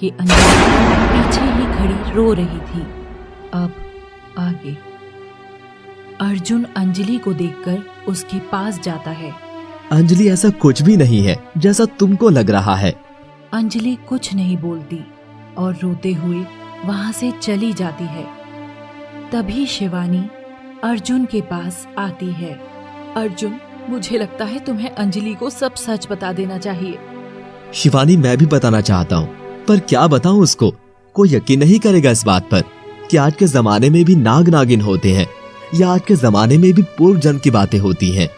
कि अंजलि पीछे ही खड़ी रो रही थी। अब आगे। अर्जुन अंजलि को देखकर उसके पास जाता है। अंजलि, ऐसा कुछ भी नहीं है जैसा तुमको लग रहा है। अंजलि कुछ नहीं बोलती और रोते हुए वहां से चली जाती है। तभी शिवानी अर्जुन के पास आती है। अर्जुन, मुझे लगता है तुम्हें अंजलि को सब सच बता देना चाहिए। शिवानी, मैं भी बताना चाहता हूँ, पर क्या बताऊँ उसको? कोई यकीन नहीं करेगा इस बात पर कि आज के जमाने में भी नाग नागिन होते हैं, या आज के जमाने में भी पूर्व जन्म की बातें होती हैं।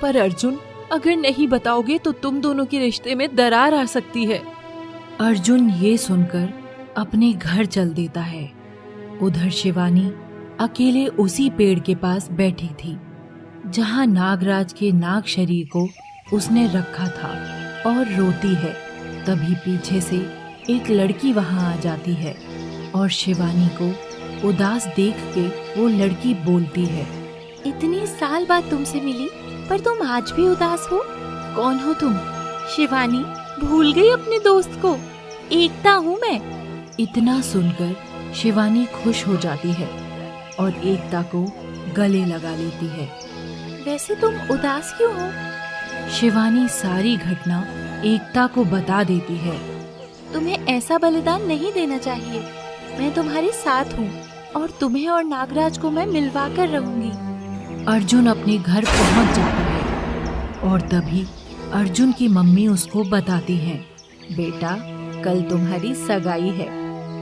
पर अर्जुन, अगर नहीं बताओगे तो तुम दोनों के रिश्ते में दरार आ सकती है। अर्जुन ये सुनकर अपने घर चल देता है। उधर शिवानी अकेले उसी पेड़ के पास बैठी थी जहाँ नागराज के नाग शरीर को उसने रखा था और रोती है। तभी पीछे से एक लड़की वहाँ आ जाती है और शिवानी को उदास देख के वो लड़की बोलती है, इतनी साल बाद तुमसे मिली पर तुम आज भी उदास हो। कौन हो तुम? शिवानी, भूल गई अपने दोस्त को? एकता हूँ मैं। इतना सुनकर शिवानी खुश हो जाती है और एकता को गले लगा लेती है। वैसे तुम उदास क्यों हो? शिवानी सारी घटना एकता को बता देती है। तुम्हें ऐसा बलिदान नहीं देना चाहिए। मैं तुम्हारे साथ हूँ और तुम्हें और नागराज को मैं मिलवा कर रहूंगी। अर्जुन अपने घर पहुँच जाता है और तभी अर्जुन की मम्मी उसको बताती है, बेटा, कल तुम्हारी सगाई है,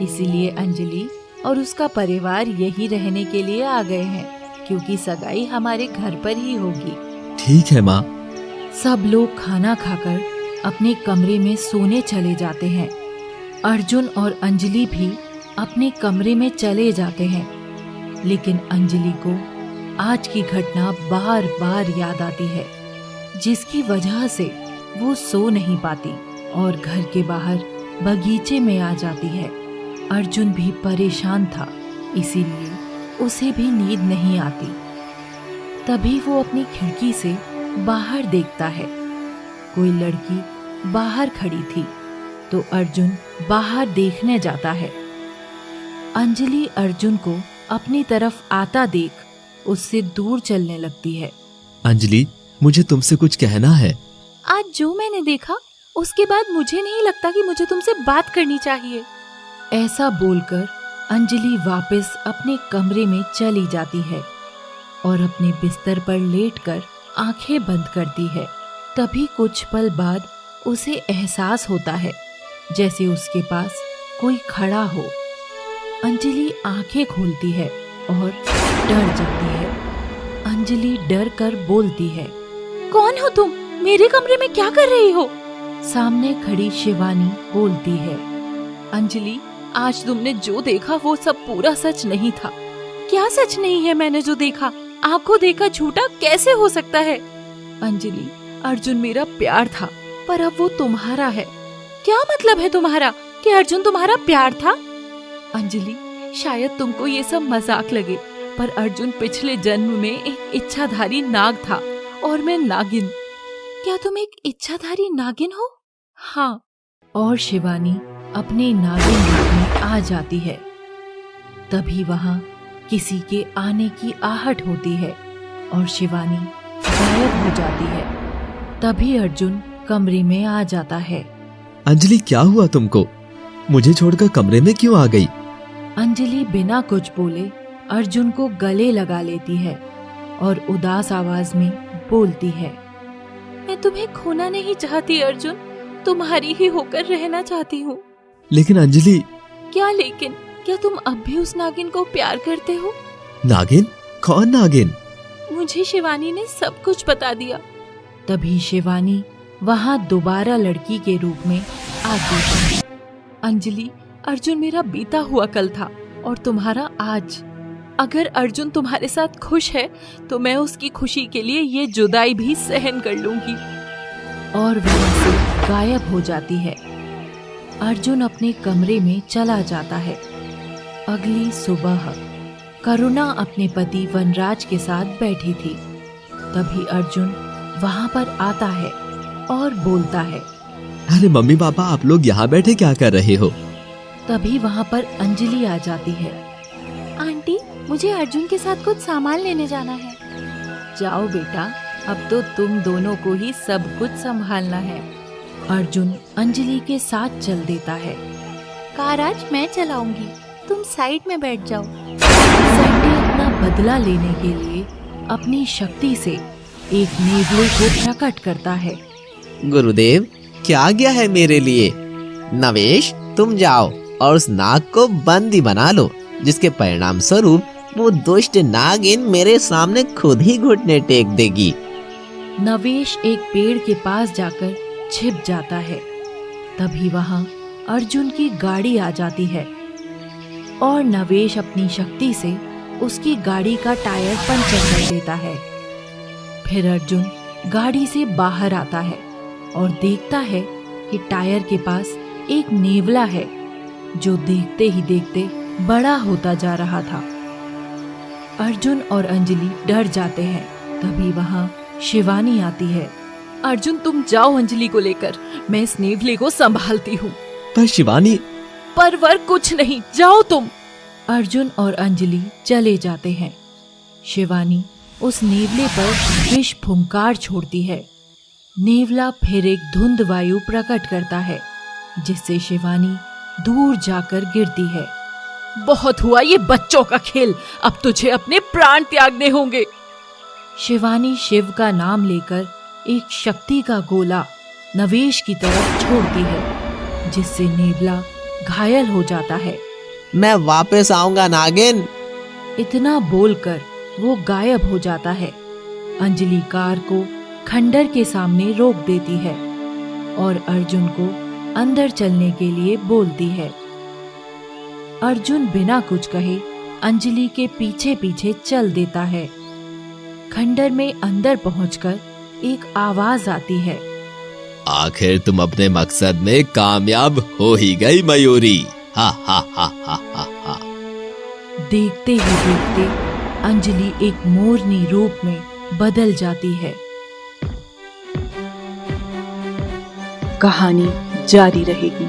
इसीलिए अंजलि और उसका परिवार यही रहने के लिए आ गए हैं, क्योंकि सगाई हमारे घर पर ही होगी। ठीक है माँ। सब लोग खाना खाकर अपने कमरे में सोने चले जाते हैं। अर्जुन और अंजलि भी अपने कमरे में चले जाते हैं, लेकिन अंजलि को आज की घटना बार बार याद आती है, जिसकी वजह से वो सो नहीं पाती और घर के बाहर बगीचे में आ जाती है। अर्जुन भी परेशान था, इसीलिए उसे भी नींद नहीं आती। तभी वो अपनी खिड़की से बाहर देखता है। कोई लड़की बाहर खड़ी थी, तो अर्जुन बाहर देखने जाता है। अंजलि अर्जुन को अपनी तरफ आता देख उससे दूर चलने लगती है। अंजलि, मुझे तुमसे कुछ कहना है। आज जो मैंने देखा उसके बाद मुझे नहीं लगता कि मुझे तुमसे बात करनी चाहिए। ऐसा बोलकर अंजलि वापस अपने कमरे में चली जाती है और अपने बिस्तर पर लेटकर आंखें बंद करती है। तभी कुछ पल बाद उसे एहसास होता है जैसे उसके पास कोई खड़ा हो। अंजलि आंखें खोलती है और डर जाती है। अंजलि डर कर बोलती है, कौन हो तुम? मेरे कमरे में क्या कर रही हो? सामने खड़ी शिवानी बोलती है, अंजलि, आज तुमने जो देखा वो सब पूरा सच नहीं था। क्या सच नहीं है? मैंने जो देखा, आंखों देखा झूठा कैसे हो सकता है? अंजलि, अर्जुन मेरा प्यार था, पर अब वो तुम्हारा है। क्या मतलब है तुम्हारा कि अर्जुन तुम्हारा प्यार था? अंजलि, शायद तुमको ये सब मजाक लगे, पर अर्जुन पिछले जन्म में एक इच्छाधारी नाग था और मैं नागिन। क्या तुम एक इच्छाधारी नागिन हो? हाँ। और शिवानी अपने नागिन रूप में आ जाती है। तभी वहाँ किसी के आने की आहट होती है और शिवानी गायब हो जाती है। तभी अर्जुन कमरे में आ जाता है। अंजलि, क्या हुआ तुमको? मुझे छोड़कर कमरे में क्यों आ गई? अंजलि बिना कुछ बोले अर्जुन को गले लगा लेती है और उदास आवाज में बोलती है, मैं तुम्हें खोना नहीं चाहती अर्जुन, तुम्हारी ही होकर रहना चाहती हूँ। लेकिन अंजलि। क्या लेकिन? क्या तुम अब भी उस नागिन को प्यार करते हो? नागिन? कौन नागिन? मुझे शिवानी ने सब कुछ बता दिया। तभी शिवानी वहाँ दोबारा लड़की के रूप में आती है। अंजलि, अर्जुन मेरा बीता हुआ कल था और तुम्हारा आज। अगर अर्जुन तुम्हारे साथ खुश है तो मैं उसकी खुशी के लिए ये जुदाई भी सहन कर लूंगी। और वहाँ से गायब हो जाती है। अर्जुन अपने कमरे में चला जाता है। अगली सुबह करुणा अपने पति वनराज के साथ बैठी थी। तभी अर्जुन वहाँ पर आता है और बोलता है, अरे मम्मी पापा, आप लोग यहाँ बैठे क्या कर रहे हो? तभी वहाँ पर अंजलि आ जाती है। आंटी, मुझे अर्जुन के साथ कुछ सामान लेने जाना है। जाओ बेटा, अब तो तुम दोनों को ही सब कुछ संभालना है। अर्जुन अंजलि के साथ चल देता है। कार आज मैं चलाऊंगी, तुम साइड में बैठ जाओ। सैंडी अपना बदला लेने के लिए अपनी शक्ति से एक नेवले को प्रकट करता है। गुरुदेव, क्या आज्ञा है मेरे लिए? नवेश, तुम जाओ और उस नाग को बंदी बना लो, जिसके परिणाम स्वरूप वो दुष्ट नागिन मेरे सामने खुद ही घुटने टेक देगी। नवेश एक पेड़ के पास जाकर छिप जाता है। तभी वहाँ अर्जुन की गाड़ी आ जाती है और नवेश अपनी शक्ति से उसकी गाड़ी का टायर पंचर कर देता है। फिर अर्जुन गाड़ी से बाहर आता है और देखता है कि टायर के पास एक नेवला है जो देखते ही देखते बड़ा होता जा रहा था। अर्जुन और अंजलि डर जाते हैं। तभी वहाँ शिवानी आती है। अर्जुन, तुम जाओ अंजलि को लेकर, मैं इस नेवले को संभालती हूँ। पर शिवानी, परवर कुछ नहीं, जाओ तुम। अर्जुन और अंजलि चले जाते हैं। शिवानी उस नेवले पर विष फुंकार छोड़ती है। नेवला फिर एक धुंध वायु प्रकट करता है, जिससे शिवानी दूर जाकर गिरती है। बहुत हुआ ये बच्चों का खेल, अब तुझे अपने प्राण त्यागने होंगे। शिवानी शिव का नाम लेकर एक शक्ति का गोला नवेश की तरफ छोड़ती है, जिससे नेवला घायल हो जाता है। मैं वापस आऊंगा नागिन। इतना बोलकर वो गायब हो जाता है। अंजलि कार को खंडर के सामने रोक देती है और अर्जुन को अंदर चलने के लिए बोलती है। अर्जुन बिना कुछ कहे अंजलि के पीछे पीछे चल देता है। खंडर में अंदर पहुंचकर एक आवाज आती है। आखिर तुम अपने मकसद में कामयाब हो ही गई मयूरी। हा हा हा हा हा हा। देखते ही देखते अंजलि एक मोरनी रूप में बदल जाती है। कहानी जारी रहेगी।